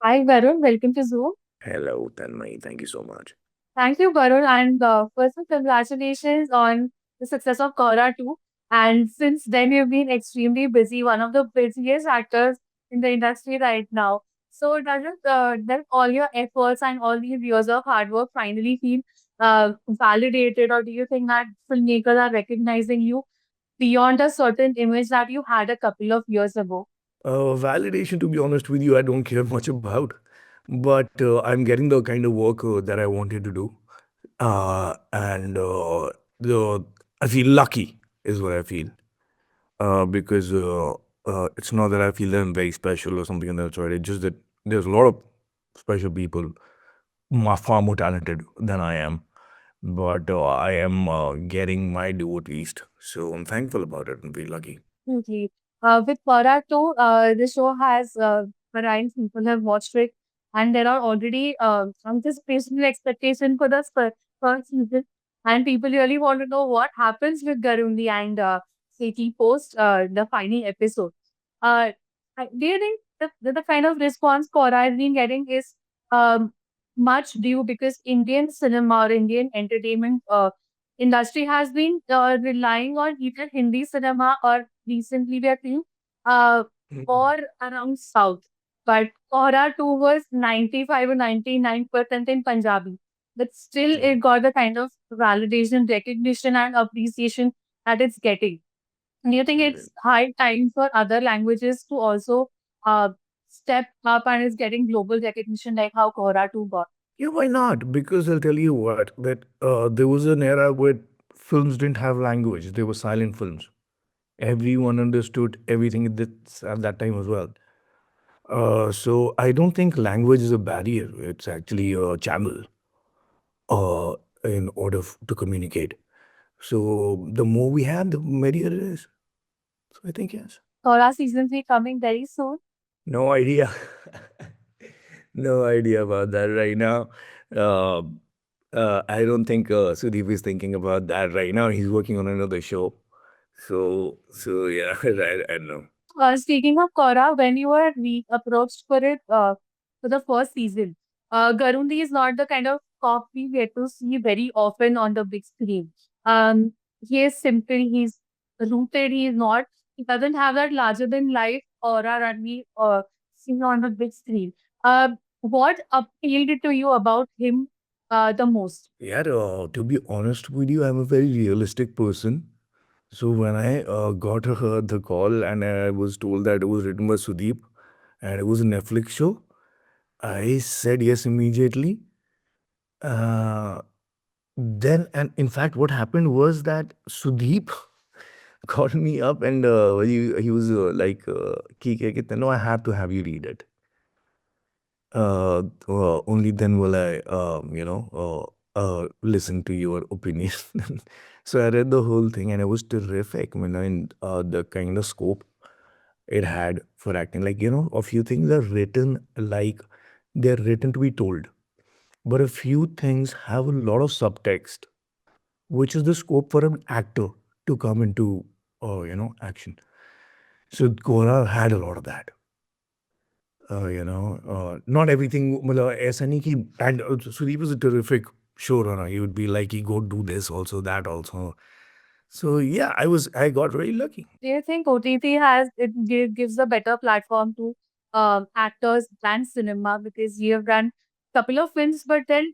Hi, Varun. Welcome to Zoom. Hello, Tanmay. Thank you so much. Thank you, Varun. And first, congratulations on the success of Kora 2. And since then, you've been extremely busy, one of the busiest actors in the industry right now. So, does all your efforts and all these years of hard work finally feel validated, or do you think that filmmakers are recognizing you beyond a certain image that you had a couple of years ago? Validation, to be honest with you, I don't care much about, but I'm getting the kind of work that I wanted to do, and the I feel lucky is what I feel, because it's not that I feel that I'm very special or something of that sort. It's just that there's a lot of special people, far more talented than I am, but I am getting my due at least. So I'm thankful about it and feel lucky. Okay. With Parak too, the show has variety people have watched it, and there are already anticipation expectation for the first season, and people really want to know what happens with Garundi and Sethi post the final episode. Uh, do you think the kind of response Kora has been getting is um, much due because Indian cinema or Indian entertainment industry has been relying on either Hindi cinema or recently we are seeing uh, or around South. But Kora 2 was 95 or 99% in Punjabi. But still, Yeah. it got the kind of validation, recognition, and appreciation that it's getting. Do you think Yeah. it's high time for other languages to also uh, step up and is getting global recognition like how Kora 2 got? Yeah, why not? Because I'll tell you what, that there was an era where films didn't have language. They were silent films. Everyone understood everything at that time as well. So I don't think language is a barrier. It's actually a channel uh, in order to communicate. So the more we have, the merrier it is. So I think yes. Kora season 3 coming very soon. No idea. No idea about that right now. Uh, I don't think Sudeep is thinking about that right now. He's working on another show. So yeah, I don't know. Speaking of Kora, when you were approached for it for the first season, Garundi is not the kind of cop we get to see very often on the big screen. He is simple, he's rooted, he doesn't have that larger than life aura that we see on the big screen. What appealed to you about him the most? Yeah, to be honest with you, I'm a very realistic person. So when I got the call and I was told that it was written by Sudeep and it was a Netflix show, I said yes immediately. Uh, then, and in fact, what happened was that Sudeep called me up and he was like, "Ki kya कहते हैं, no, I have to have you read it. Only then will I, listen to your opinion." So I read the whole thing and it was terrific. The kind of scope it had for acting. Like, a few things are written like they're written to be told, but a few things have a lot of subtext, which is the scope for an actor to come into, action. So Gora had a lot of that. Not everything. मतलब ऐसा नहीं कि and Sudeep was a terrific showrunner. He would be like, "He go do this also, that also." So yeah, I got very lucky. Do you think OTT gives a better platform to actors than cinema because you have done couple of films, but then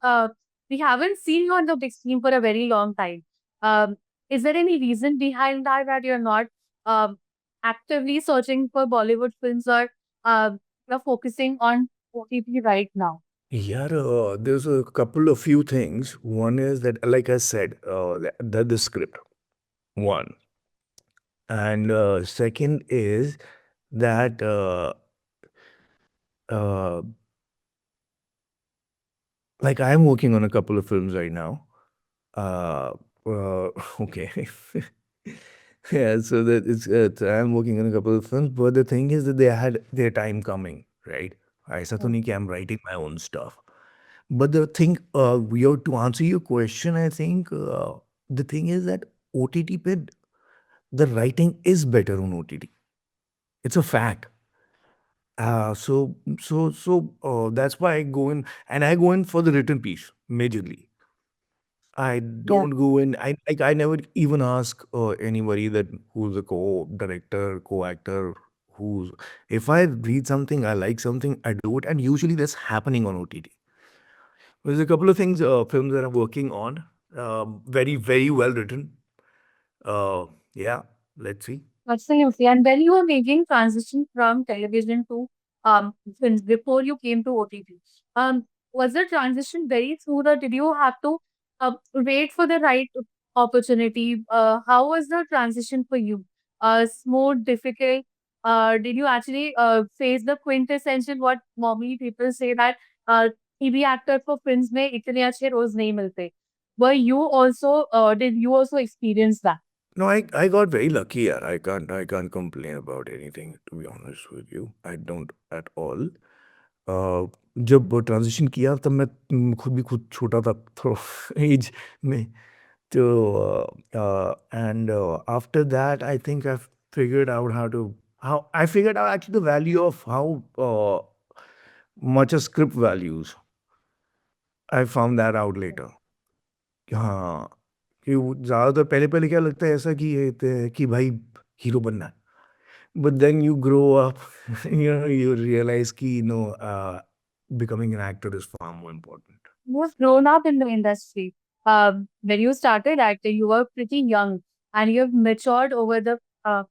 we haven't seen you on the big screen for a very long time. Um, is there any reason behind that you're not um, actively searching for Bollywood films or you're focusing on OTT right now? Yeah, there's a couple of few things. One is that, like I said, the script. One, and second is that uh, like I'm working on a couple of films right now. Uh, okay. Yeah, so that I'm working on a couple of films, but the thing is that they had their time coming, right? ऐसा तो Hmm. नहीं कि I'm writing my own stuff. But the thing, to answer your question, I think the thing is that OTT the writing is better on OTT. It's a fact. That's why I go in, and I go in for the written piece majorly. I Yeah. don't go in. I never even ask anybody that who's a co-director, co-actor, who's if I read something, I like something, I do it, and usually that's happening on OTT. There's a couple of things, films that I'm working on, very very well written. Uh, yeah, let's see. Absolutely. And when you were making transition from television to films before you came to OTT, was the transition very smooth or did you have to wait for the right opportunity? How was the transition for you? Smooth, difficult? Did you actually face the quintessential what normally people say that TV actor for films में इतने अच्छे roles नहीं मिलते? Were you also did you also experience that? No, I got very lucky. Yeah. I can't complain about anything. To be honest with you, I don't at all. जब transition किया तब मैं खुद भी खुद छोटा था थोड़ा एज में तो and after that I think I've figured out how I figured out actually the value of how much a script values. I found that out later. हाँ, कि वो ज़्यादातर पहले-पहले क्या लगता है ऐसा कि कि भाई हीरो बनना है। But then you grow up, you realize कि becoming an actor is far more important. You've grown up in the industry. When you started acting, you were pretty young and you've matured over the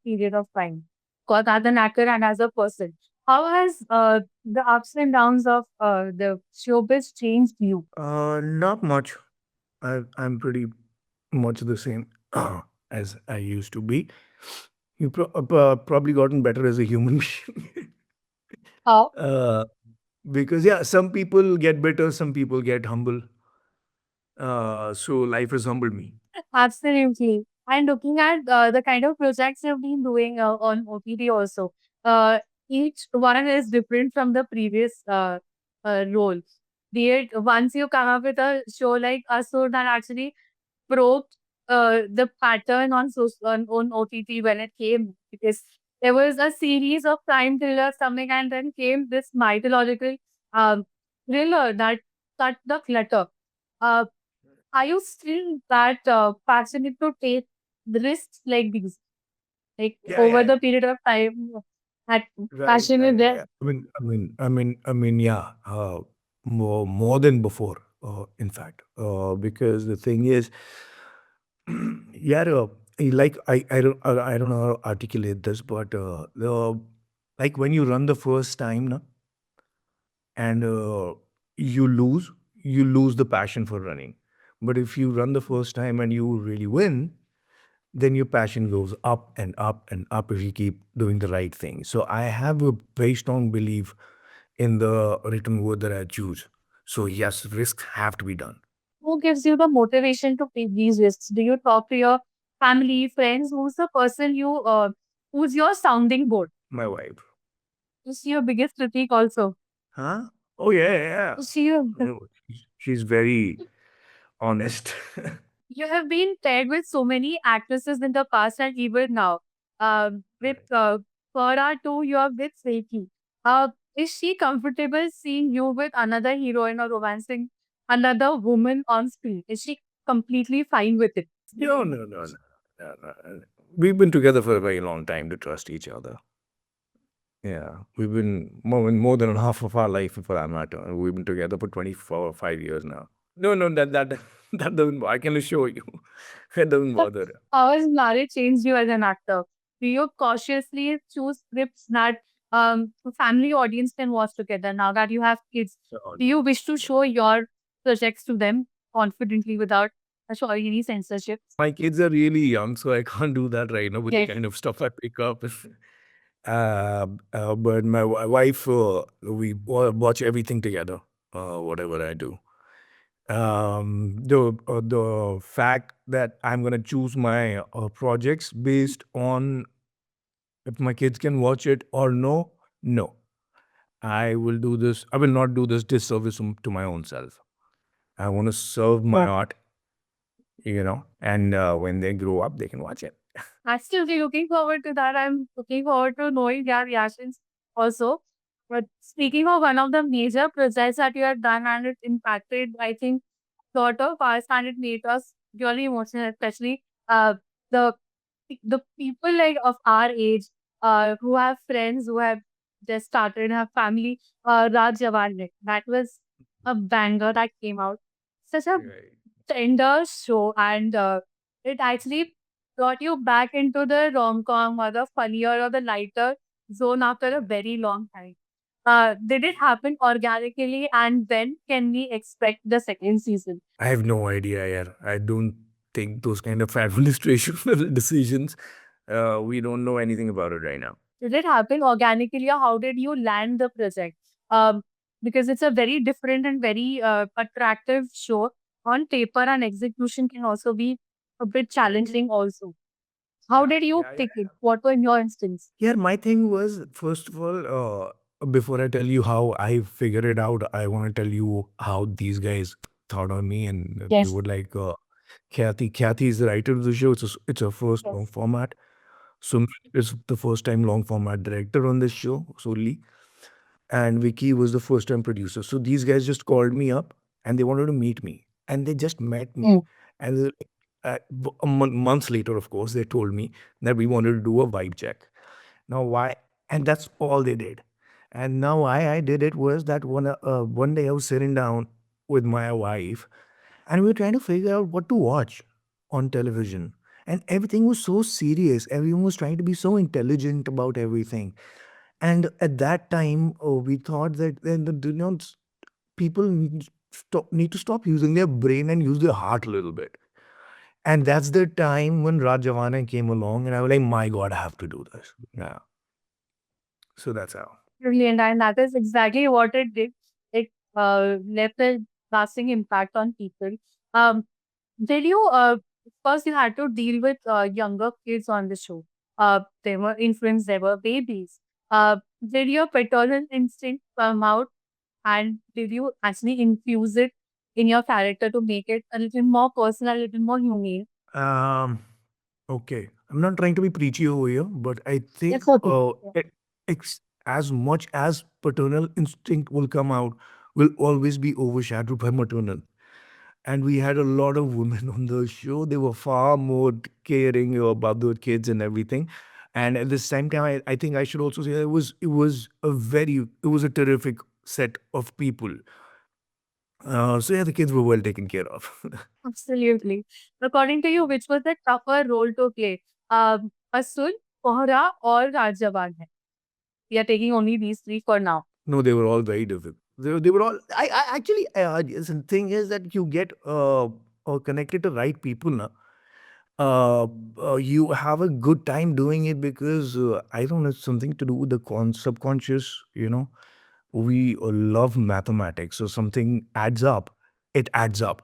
period of time. Because as an actor and as a person, how has the ups and downs of the showbiz changed you? Not much. I'm pretty much the same as I used to be. Probably gotten better as a human being. How? uh, because yeah, some people get better, some people get humble. So life has humbled me. Absolutely. And looking at the kind of projects you've been doing on OPD also, uh, each one is different from the previous role. Be it once you come up with a show like Asur that actually probed the pattern on OTT when it came, because there was a series of crime thrillers coming and then came this mythological um, thriller that cut the clutter. Uh, are you still that passionate to take the risks like these? Like Yeah, over yeah, the period of time, that right, passion is right. there? Yeah. Yeah. More than before. In fact, because the thing is, yeah, like I don't know how to articulate this, but like when you run the first time, na, and you lose the passion for running. But if you run the first time and you really win, then your passion goes up and up and up if you keep doing the right thing. So I have a very strong belief in the written word that I choose. So yes, risks have to be done. Who gives you the motivation to take these risks? Do you talk to your family, friends? Who's the person who's your sounding board? My wife. Who's your biggest critique also? Huh? Oh yeah, yeah. Is she your No, she's very honest. You have been paired with so many actresses in the past and even now. With Right. Farah too, you are with Seiki. Is she comfortable seeing you with another heroine or romancing another woman on screen? Is she completely fine with it? No, no, no, no, no. We've been together for a very long time to trust each other. Yeah, we've been more than half of our life, for that matter. We've been together for 24 or 5 years now. No, no, that that doesn't. I can assure you, it doesn't bother. How has marriage changed you as an actor? Do you cautiously choose scripts that family audience can watch together now that you have kids? No, Do you no, wish to no. show your projects to them confidently without showing any censorship? My kids are really young, so I can't do that right now with the Yes. kind of stuff I pick up. But my wife, we watch everything together, whatever I do. The fact that I'm gonna choose my projects based on if my kids can watch it or no, no. I will do this. I will not do this disservice to my own self. I want to serve my art, and when they grow up, they can watch it. Absolutely looking forward to that. I'm looking forward to knowing their reactions also. But speaking of one of the major projects that you have done and it impacted, I think, lot of us and it made us really emotional, especially the the people like of our age, who have friends who have just started, have family, Raj Jawan. That was a banger that came out. Such a Right. tender show, and it actually brought you back into the rom-com or the funnier or the lighter zone after a very long time. Did it happen organically, and when can we expect the second season? I have no idea, yeah. I don't think those kind of administrational decisions. We don't know anything about it right now. Did it happen organically, or how did you land the project? Um, because it's a very different and very attractive show on paper, and execution can also be a bit challenging also. How Yeah, did you yeah, yeah. pick it? What were in your instance? Yeah, my thing was, first of all, before I tell you how I figured it out, I want to tell you how these guys thought on me, and they Yes. would like Khyati. Khyati is the writer of the show. It's a first long Yes. format. Sumit is the first time long format director on this show solely, and Vicky was the first time producer. So these guys just called me up and they wanted to meet me, and they just met me. Mm. And months later, of course, they told me that we wanted to do a vibe check. Now, why? And that's all they did. And now, why I did it was that one day I was sitting down with my wife and we were trying to figure out what to watch on television. And everything was so serious. Everyone was trying to be so intelligent about everything. And at that time, we thought that then people need to stop using their brain and use their heart a little bit. And that's the time when Raj Javana came along, and I was like, my God, I have to do this. Yeah. So that's how. Brilliant, and that is exactly what it did. It left a lasting impact on people. Um, did you first you had to deal with younger kids on the show? They were infants, they were babies. Did your paternal instinct come out, and did you actually infuse it in your character to make it a little more personal, a little more humane? Um, okay. I'm not trying to be preachy over here, but I think It's okay. Yeah. as much as paternal instinct will come out, will always be overshadowed by maternal. And we had a lot of women on the show. They were far more caring about their kids and everything. And at the same time, I think I should also say that it was a terrific set of people. So yeah, the kids were well taken care of. Absolutely. According to you, which was the tougher role to play? Asul, Kohra, or Rajavan? We are taking only these three for now. No, they were all very difficult. They were all. I actually. The thing is that you get connected to right people now. You have a good time doing it because I don't know, it's something to do with the subconscious. We love mathematics, so something adds up. It adds up.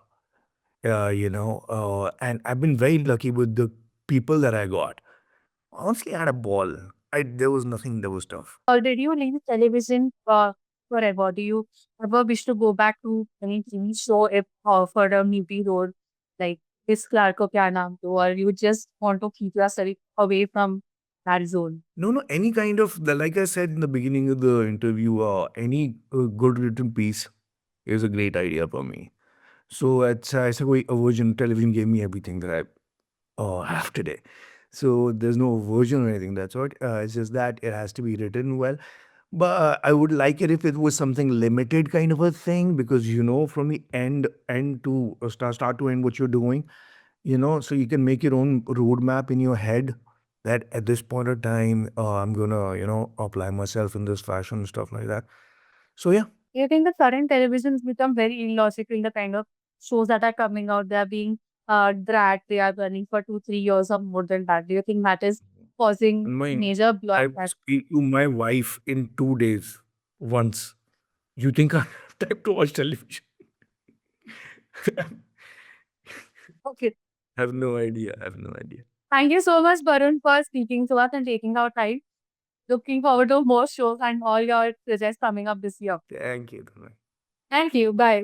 And I've been very lucky with the people that I got. Honestly, I had a ball. There was nothing that was tough. Or did you leave television forever? Do you ever wish to go back to any TV show if for a movie role like this Clark ko kya naam do, or you just want to keep yourself away from that zone? No, no, any kind of, like I said in the beginning of the interview, any good written piece is a great idea for me. So it's ऐसा कोई aversion television gave me everything that I have today. So there's no aversion or anything that sort. It's just that it has to be written well. But I would like it if it was something limited kind of a thing because from the end to start to end what you're doing, so you can make your own roadmap in your head that at this point of time I'm gonna apply myself in this fashion and stuff like that. So yeah. Do you think the current television has become very illogical, the kind of shows that are coming out, they are being dragged, they are running for 2, 3 years or more than that? Do you think that is causing My major I blockage? speak to my wife in 2 days once. You think I have time to watch television? Okay. I have no idea. I have no idea. Thank you so much, Varun, for speaking to us and taking our time. Looking forward to more shows and all your projects coming up this year. Thank you. Dhanwai. Thank you. Bye.